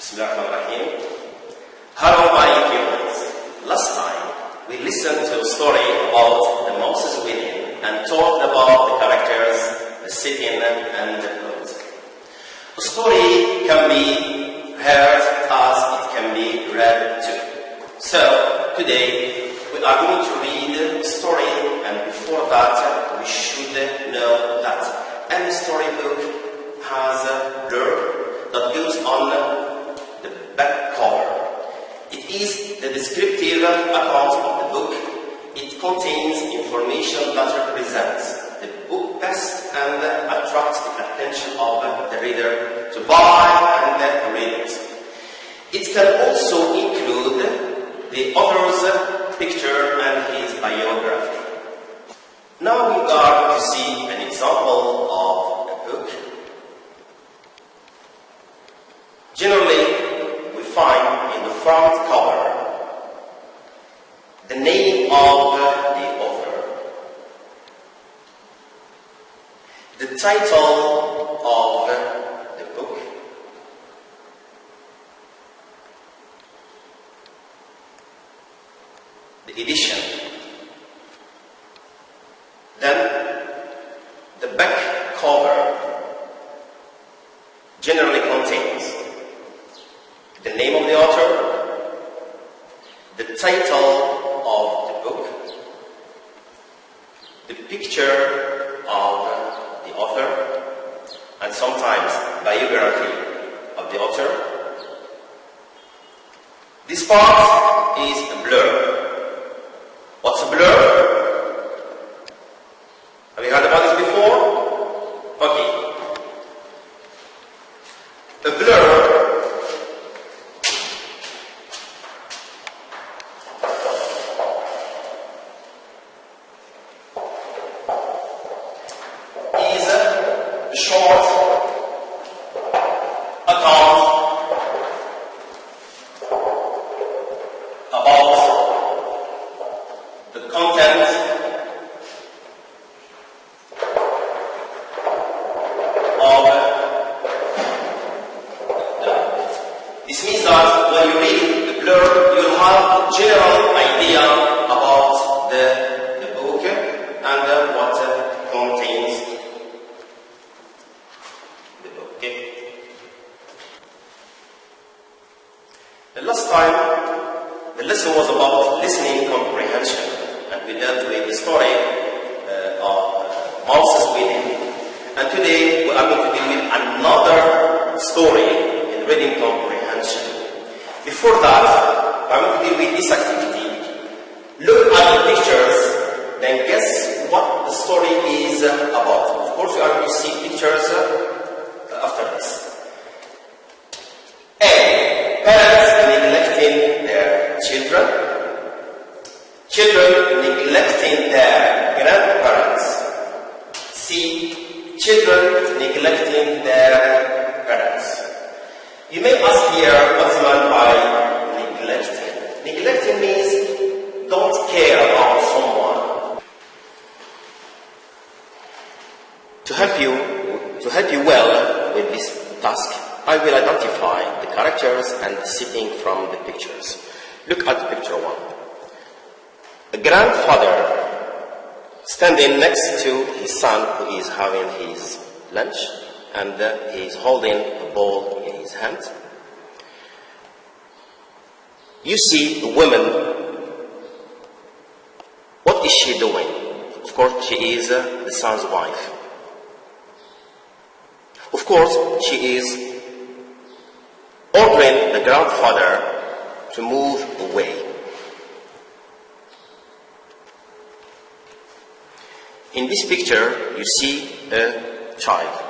Bismillahirrahmanirrahim. Hello, my viewers. Last time we listened to a story about the Moses wedding and talked about the characters, the setting, and the plot. The story can be heard as it can be read too. So today we are going to read the story, and before that we should know that any storybook has a blurb that goes on the back cover. It is the descriptive account of the book. It contains information that represents the book best and attracts the attention of the reader to buy and read it. It can also include the author's picture and his biography. Now we are going to see an example of a book. Generally, we find in the front cover the name of the author, the title of the book, the edition, then the back cover generally contains the name of the author, the title of the book, the picture of the author, and sometimes biography of the author. This part is a blurb. What's a blurb? Have you heard about this before? Okay. A blurb short account about the content of the book. This means that when you read the blurb, you have a general idea about the book and what it contains. The last time, the lesson was about listening comprehension, and we dealt with the story of Moses wedding. And today we are going to deal with another story in reading comprehension. Before that, we are going to deal with this activity. Look at the pictures, then guess what the story is about. Of course, you are going to see pictures after this. A. Parents neglecting their children. Children neglecting their grandparents. C. Children neglecting their parents. You may ask here what's meant by neglecting. Neglecting means don't care about someone. To help you well with this task, I will identify the characters and the setting from the pictures. Look at picture 1. A grandfather standing next to his son who is having his lunch, and he is holding a bowl in his hand. You see a woman. What is she doing? Of course, she is the son's wife. Of course, she is ordering the grandfather to move away. In this picture, you see a child.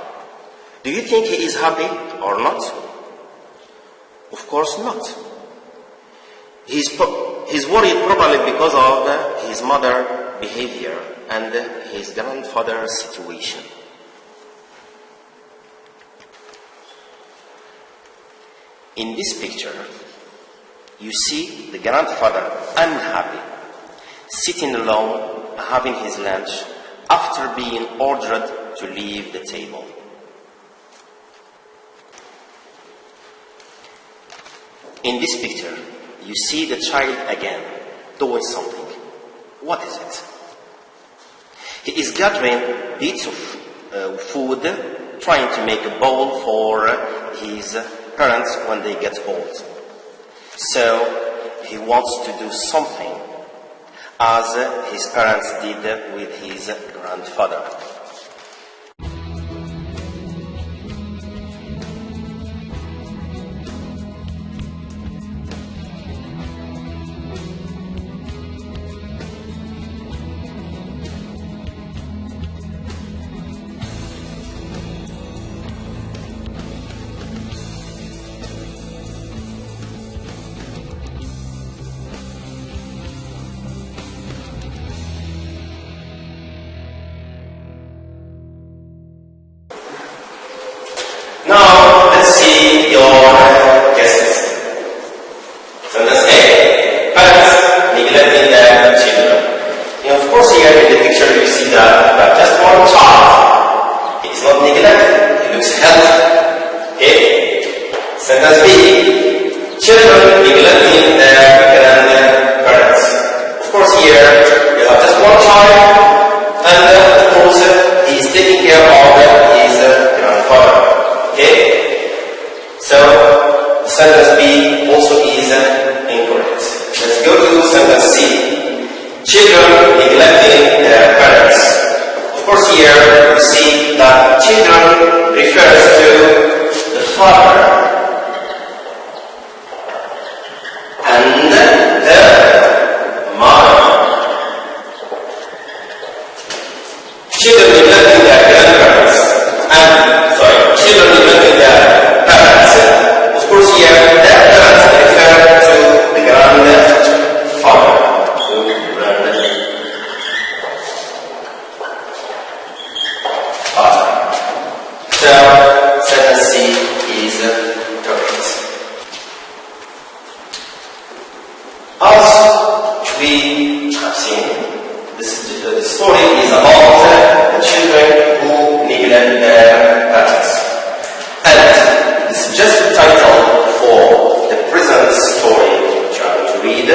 Do you think he is happy or not? Of course not. He's worried probably because of his mother's behavior and his grandfather's situation. In this picture, you see the grandfather unhappy, sitting alone, having his lunch, after being ordered to leave the table. In this picture, you see the child again doing something. What is it? He is gathering bits of food, trying to make a bowl for his parents when they get old. So he wants to do something as his parents did with his grandfather. Now, let's see your guesses. Sentence A. Parents neglecting their children. Of course, here in the picture you see that just one child. He is not neglected. He looks healthy. Okay? Sentence B. Children neglecting their grandparents. Of course, here you have just one child, and of course, he is taking care of his grandfather. Okay? So, sentence B also is incorrect. Let's go to sentence C. Children neglecting their parents. Of course, here we see that children refers to the father and the mother. Children neglecting their grandparents children neglecting their parents. Of course, here their parents refer to the grandfather. So, sentence C is correct. As we have seen, the story is about the children who neglect their parents. And this just title for the present story which I'm going to read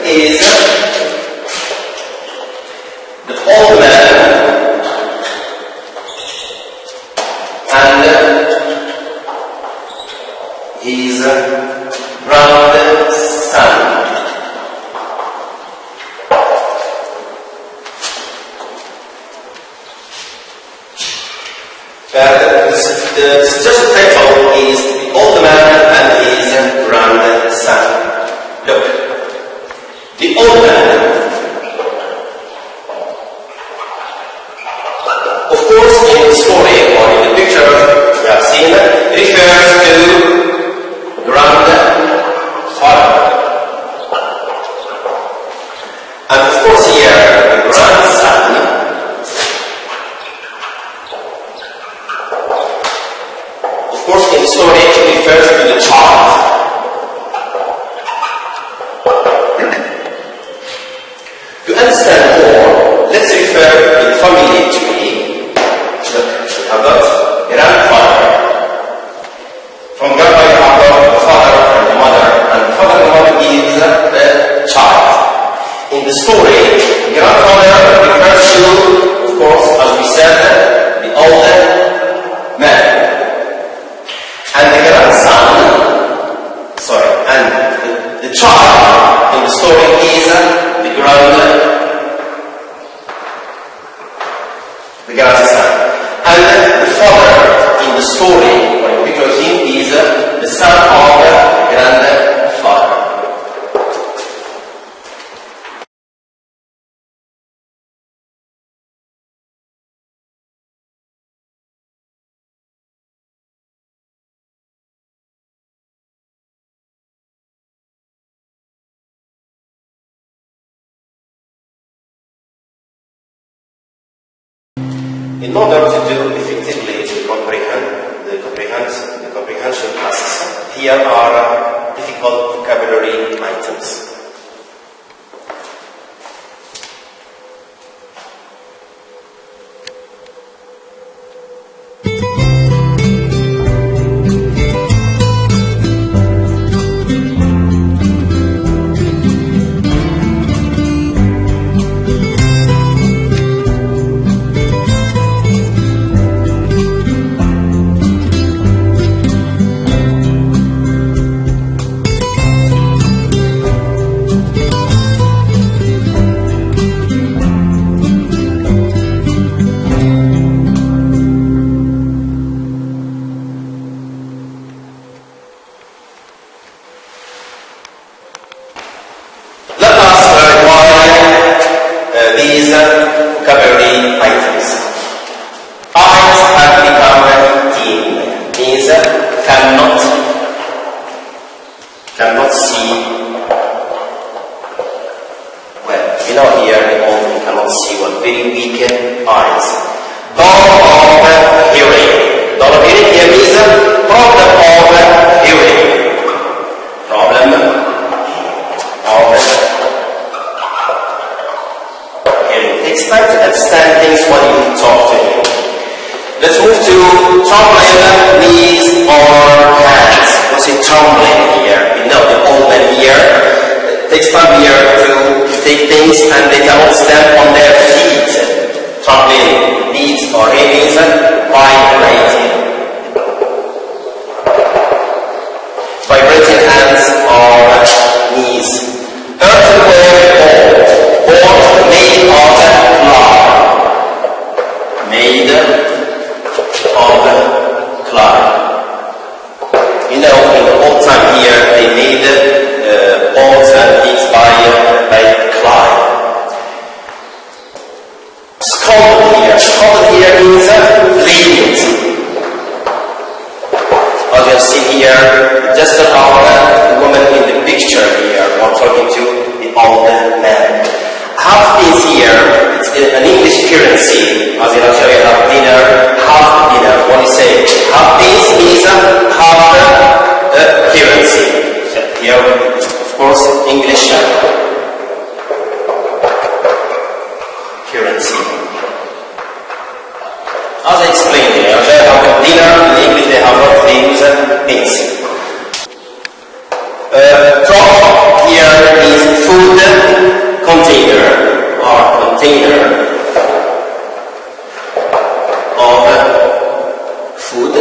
is The Old Man and his grandson. The suggested title is The Old Man and His Grandson. Look, the old man, of course, in the story or in the picture we have seen, refers to grandfather. And of course here, the grandson in the story refers to the child. To understand more, let's refer to the family tree. Look, we have got grandfather. From grandfather, we have got the father and the mother, and the father and the mother is the child. In the story, grandfather refers to, of course, as we said, the older man. And the grandson, and the child in the story is the grandson. And the father in the story, or in the picture of him, is the son of the grandfather. In order to do effectively the comprehension tasks, here are difficult vocabulary items. cannot see well. You know, here the old man cannot see well, very weak eyes. Dull of hearing. Dull of hearing here means problem of hearing. Problem of hearing. Takes time to understand things when you talk to him. Let's move to trembling knees or hands. What's it trembling here? You know, the old man here takes time here to take things and they cannot stand on their feet. Trembling knees or hands vibrating. Vibrating hands or knees. Earthenware bowl made of clay. Made of clay. You know, in the old time here, they made bowls and things by clay. Scalded here means bleed. As you see here, just about the woman in the picture here, while talking to the old man. Half things here, it's an English currency. As in Algeria, half dinner, half dinner. What do you say? Half things means half currency. Here, of course, English currency. As I explained, in Algeria, have dinner. In English, they have what things. Trough here is food container or container of food.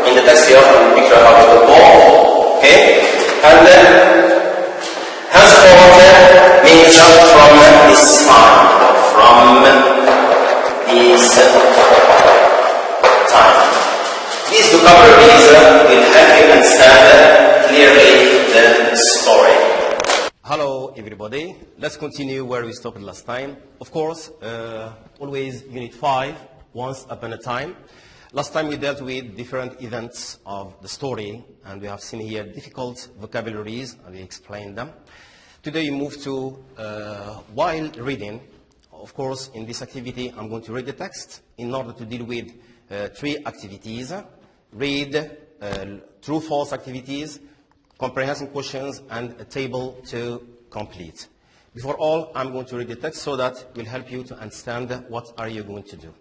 In the text here, picture of the bowl. Okay, and henceforth means from this time. From this time. These vocabularies will help you understand clearly the story. Hello everybody, let's continue where we stopped last time. Of course, always Unit 5, once upon a time. Last time we dealt with different events of the story, and we have seen here difficult vocabularies, and we explained them. Today we move to while reading. Of course, in this activity I'm going to read the text in order to deal with 3 activities. Read true-false activities, comprehension questions, and a table to complete. Before all, I'm going to read the text so that it will help you to understand what are you going to do.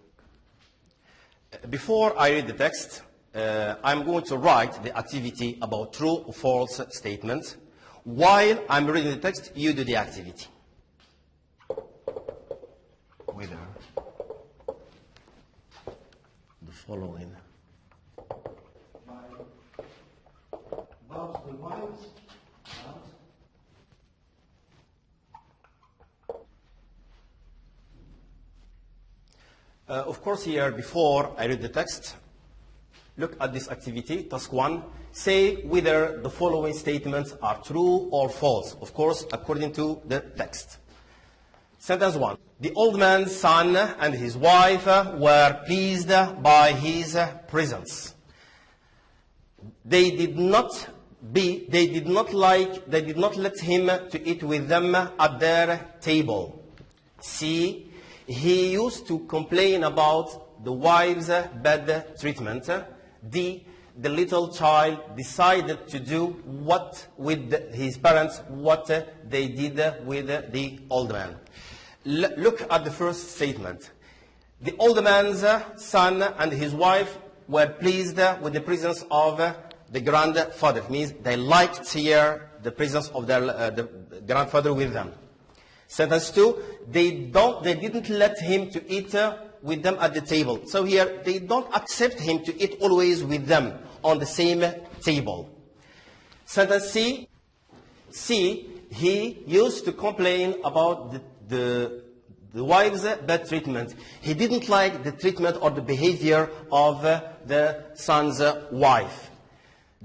Before I read the text, I'm going to write the activity about true or false statements. While I'm reading the text, you do the activity. Whether the following. Of course, here, before I read the text, look at this activity, task 1. Say whether the following statements are true or false, of course, according to the text. Sentence 1. The old man's son and his wife were pleased by his presence. They did not let him to eat with them at their table. C. He used to complain about the wife's bad treatment. D. The little child decided to do with his parents what they did with the old man. Look at the first statement. The old man's son and his wife were pleased with the presence of the grandfather. It means they liked here the presence of the grandfather with them. Sentence 2, they didn't let him to eat with them at the table. So here, they don't accept him to eat always with them on the same table. Sentence C, he used to complain about the wife's bad treatment. He didn't like the treatment or the behavior of the son's wife.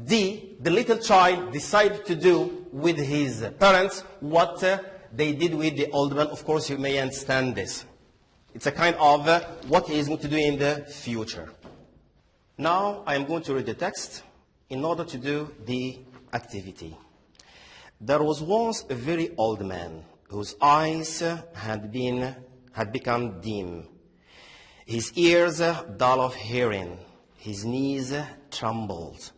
D, the little child decided to do with his parents what they did with the old man. Of course, you may understand this. It's a kind of what he is going to do in the future. Now I am going to read the text in order to do the activity. There was once a very old man whose eyes had become dim, his ears dull of hearing, his knees trembled,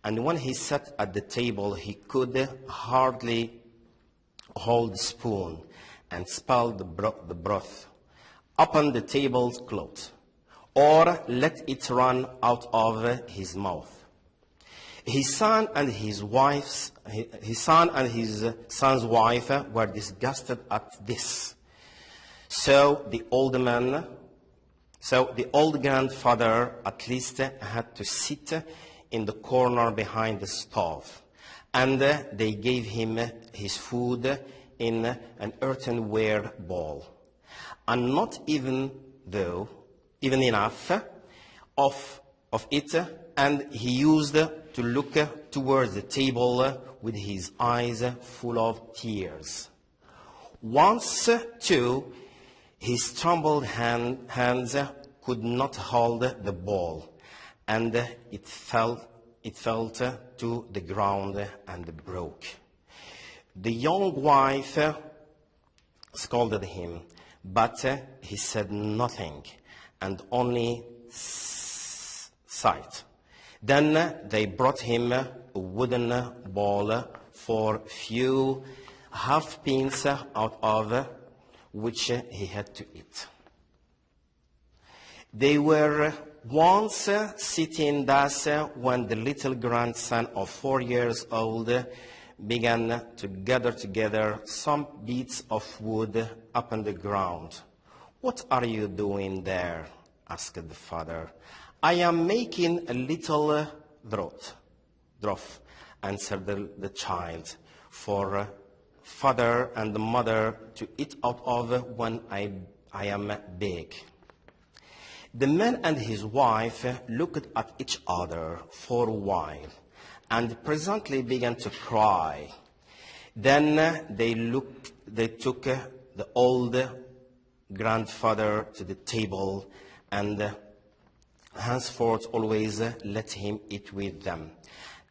and when he sat at the table he could hardly hold the spoon and spill the broth upon the tablecloth, or let it run out of his mouth. His son and his son's wife were disgusted at this. So the old grandfather at least had to sit in the corner behind the stove, and they gave him his food in an earthenware bowl, and not even enough of it, and he used to look towards the table with his eyes full of tears. Once, too, his trembled hands could not hold the bowl, and it fell to the ground and broke. The young wife scolded him, but he said nothing and only sighed. Then they brought him a wooden bowl for few halfpence out of which he had to eat. They were once sitting thus when the little grandson of 4 years old began to gather together some bits of wood upon the ground. "What are you doing there?" asked the father. "I am making a little trough," answered the child, "for father and mother to eat out of when I am big." The man and his wife looked at each other for a while and presently began to cry. Then they took the old grandfather to the table and henceforth always let him eat with them,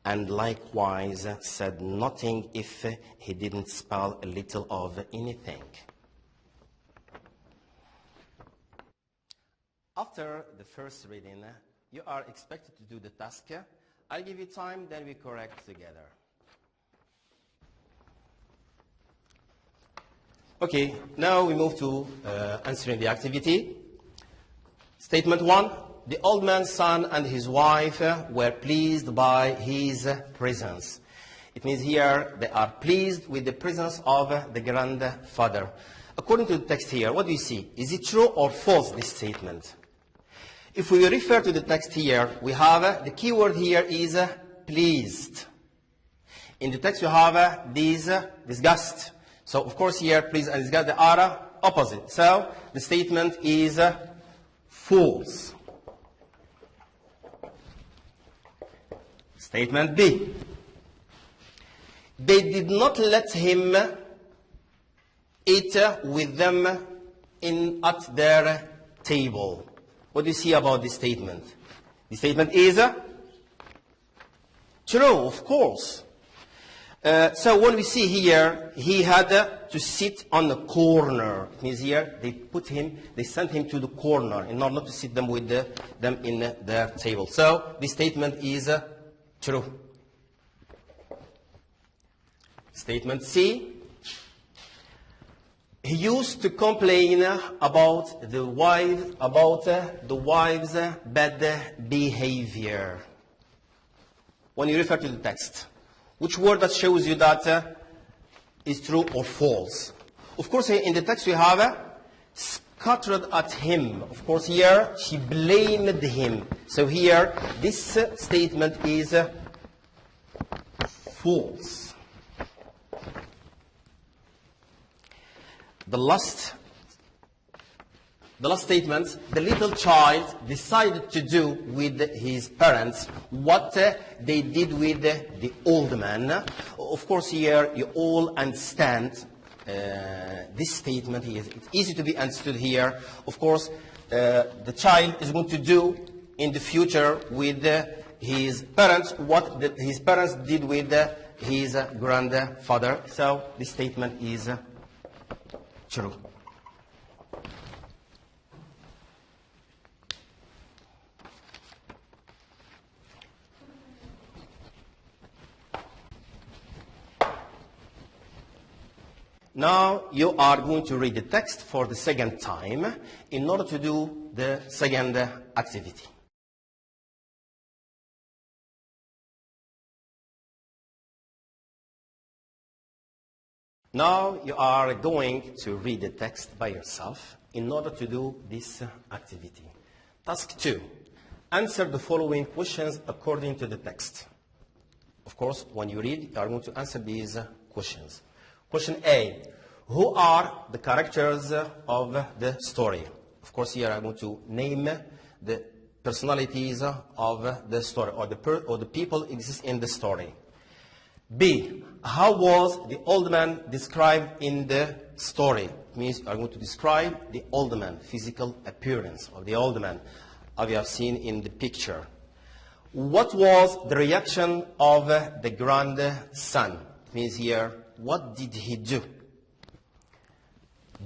and likewise said nothing if he didn't spill a little of anything. After the first reading, you are expected to do the task. I'll give you time, then we correct together. Okay, now we move to answering the activity. Statement 1. The old man's son and his wife were pleased by his presence. It means here they are pleased with the presence of the grandfather. According to the text here, what do you see? Is it true or false, this statement? If we refer to the text here, we have the key word here is pleased. In the text we have disgust. So of course here pleased and disgust they are opposite. So the statement is false. Statement B. They did not let him eat with them at their table. What do you see about this statement? The statement is true, of course. So when we see here, he had to sit on the corner. It means here they sent him to the corner in order to sit them with them in their table. So this statement is true. Statement C. He used to complain about the wife's bad behavior. When you refer to the text, which word that shows you that is true or false? Of course, in the text we have scattered at him. Of course, here she blamed him. So here, this statement is false. The last statement, the little child decided to do with his parents what they did with the old man. Of course, here you all understand this statement. It's easy to be understood here. Of course, the child is going to do in the future with his parents, what his parents did with his grandfather. So this statement is true. Now you are going to read the text for the second time in order to do the second activity. Now you are going to read the text by yourself in order to do this activity. Task 2. Answer the following questions according to the text. Of course, when you read, you are going to answer these questions. Question A. Who are the characters of the story? Of course, here I'm going to name the personalities of the story, or the people exist in the story. B. How was the old man described in the story? It means you are going to describe the old man, physical appearance of the old man, as you have seen in the picture. What was the reaction of the grandson? It means here, what did he do?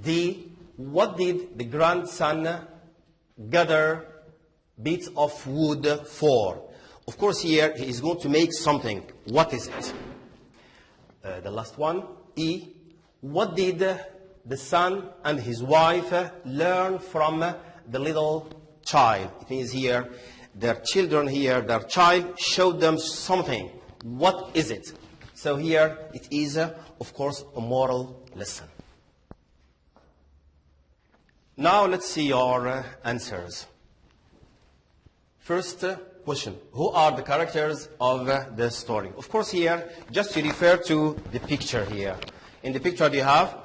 D. What did the grandson gather bits of wood for? Of course, here he is going to make something. What is it? The last one. E. What did the son and his wife learn from the little child? It means here, their children here, their child showed them something. What is it? So here it is, of course, a moral lesson. Now let's see your answers. First question. Who are the characters of the story? Of course here, just to refer to the picture here. In the picture you have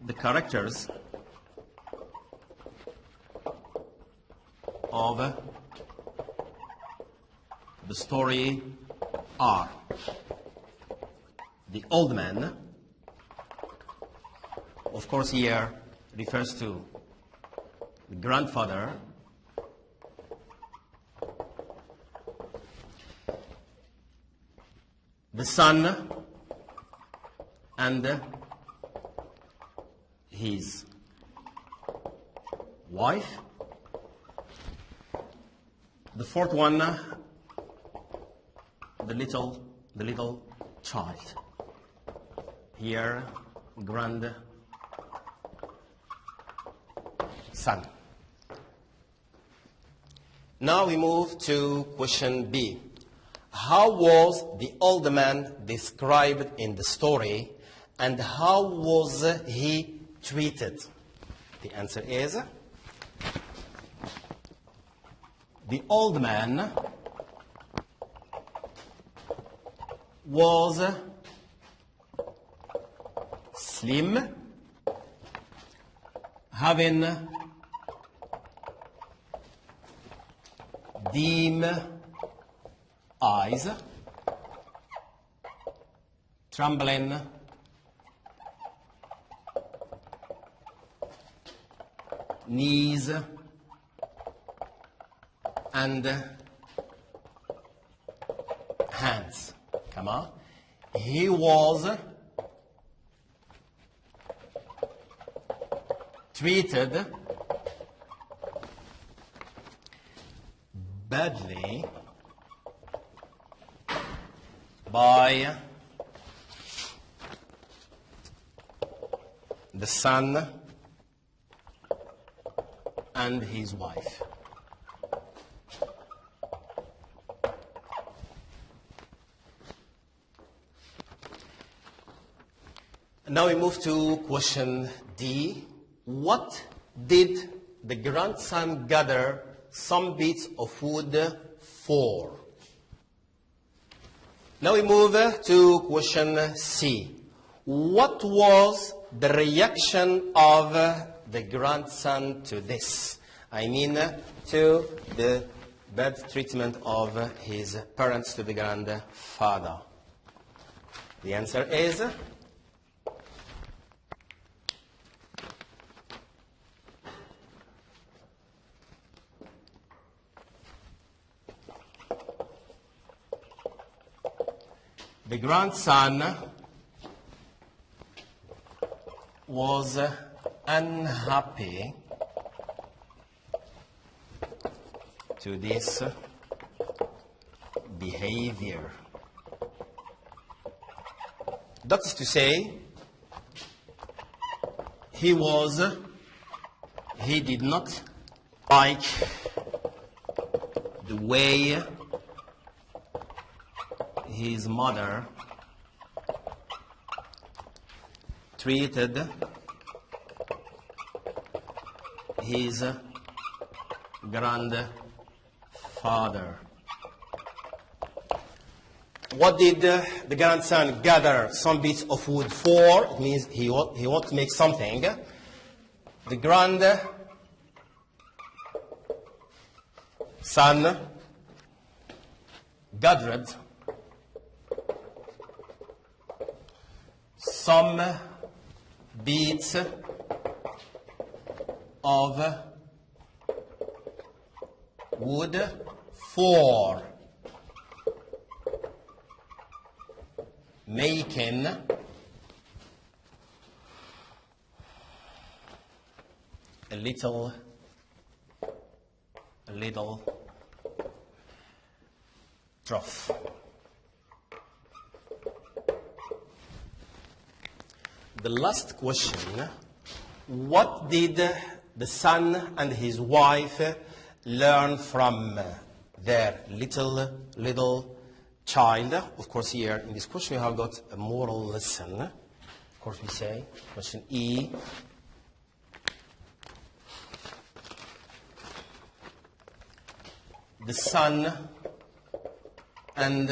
the characters of the story are the old man. Of course here refers to the grandfather. The son and his wife. The fourth one, the little child. Here, grandson. Now we move to question B. How was the old man described in the story, and how was he treated? The answer is, the old man was slim, having dim eyes, trembling knees, and hands. Come on. He was treated badly by the son and his wife. Now we move to question D. What did the grandson gather some bits of wood for? Now we move to question C. What was the reaction of the grandson to this? I mean, to the bad treatment of his parents to the grandfather. The answer is The grandson was unhappy to this behavior. That is to say, he did not like the way his mother treated his grandfather. What did the grandson gather some bits of wood for? It means he wants to make something. The grandson gathered some bits of wood for making a little trough. The last question, what did the son and his wife learn from their little child? Of course, here in this question we have got a moral lesson. Of course, we say, question E. The son and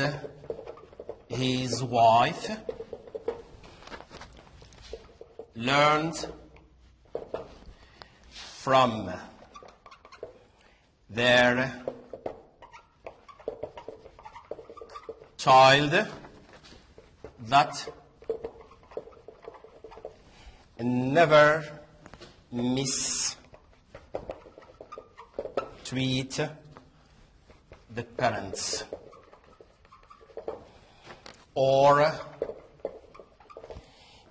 his wife learned from their child that never mistreat the parents, or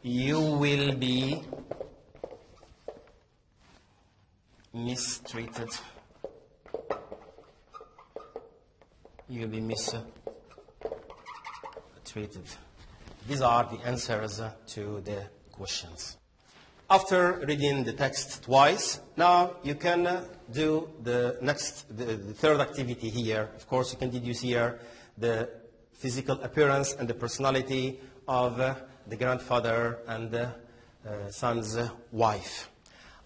you will be mistreated. You'll be mistreated. These are the answers to the questions. After reading the text twice, now you can do the third activity here. Of course, you can deduce here the physical appearance and the personality of the grandfather and the son's wife.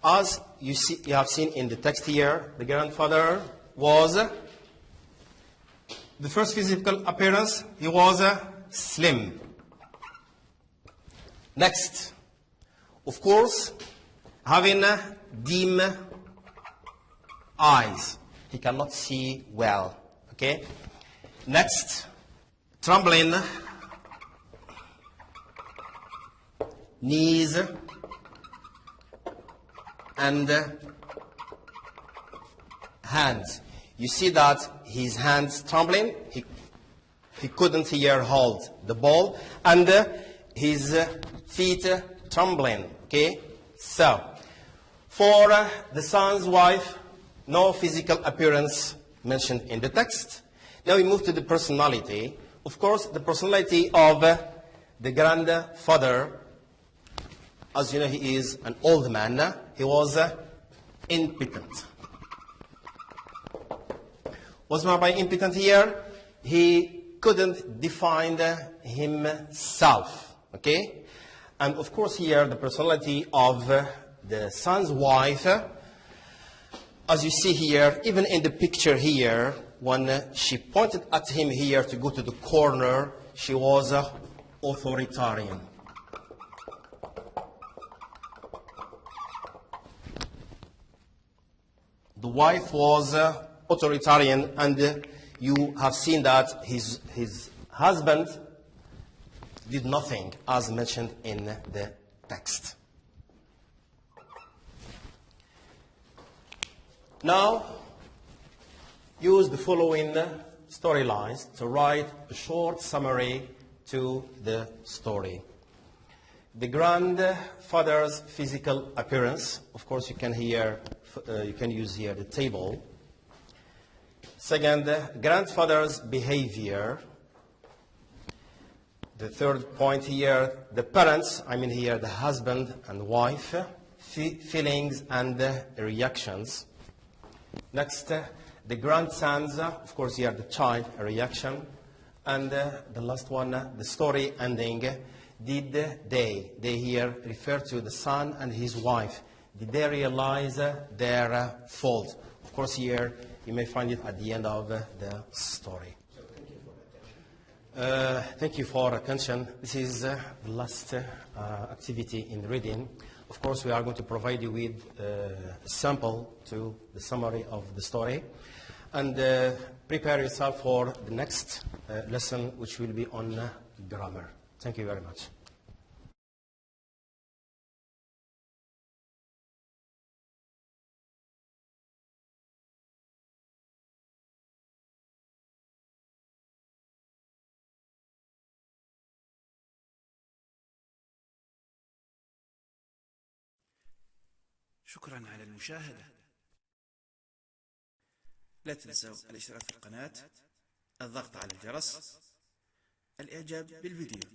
As you have seen in the text here, the grandfather was, the first physical appearance, he was slim. Next, of course, having dim eyes. He cannot see well. Okay? Next, trembling knees and hands. You see that his hands trembling. He couldn't here hold the ball, and his feet trembling. Okay, so for the son's wife, no physical appearance mentioned in the text. Now we move to the personality. Of course, the personality of the grandfather, as you know, he is an old man. He was impotent. What's meant by impotent here? He couldn't define himself. Okay? And of course here, the personality of the son's wife, as you see here, even in the picture here, when she pointed at him here to go to the corner, she was authoritarian. The wife was authoritarian, and you have seen that his husband did nothing, as mentioned in the text. Now, use the following storylines to write a short summary to the story. The grandfather's physical appearance, of course, you can use here the table. Second, grandfather's behavior. The third point here, the parents, I mean here the husband and wife, feelings and reactions. Next, the grandsons, of course here the child, a reaction. And the last one, the story ending. Did they here refer to the son and his wife, did they realize their fault? Of course here you may find it at the end of the story. Thank you for attention. This is the last activity in reading. Of course, we are going to provide you with a sample to the summary of the story. And prepare yourself for the next lesson, which will be on grammar. Thank you very much. شكرا على المشاهدة. لا تنسوا الاشتراك في القناة، الضغط على الجرس، الإعجاب بالفيديو.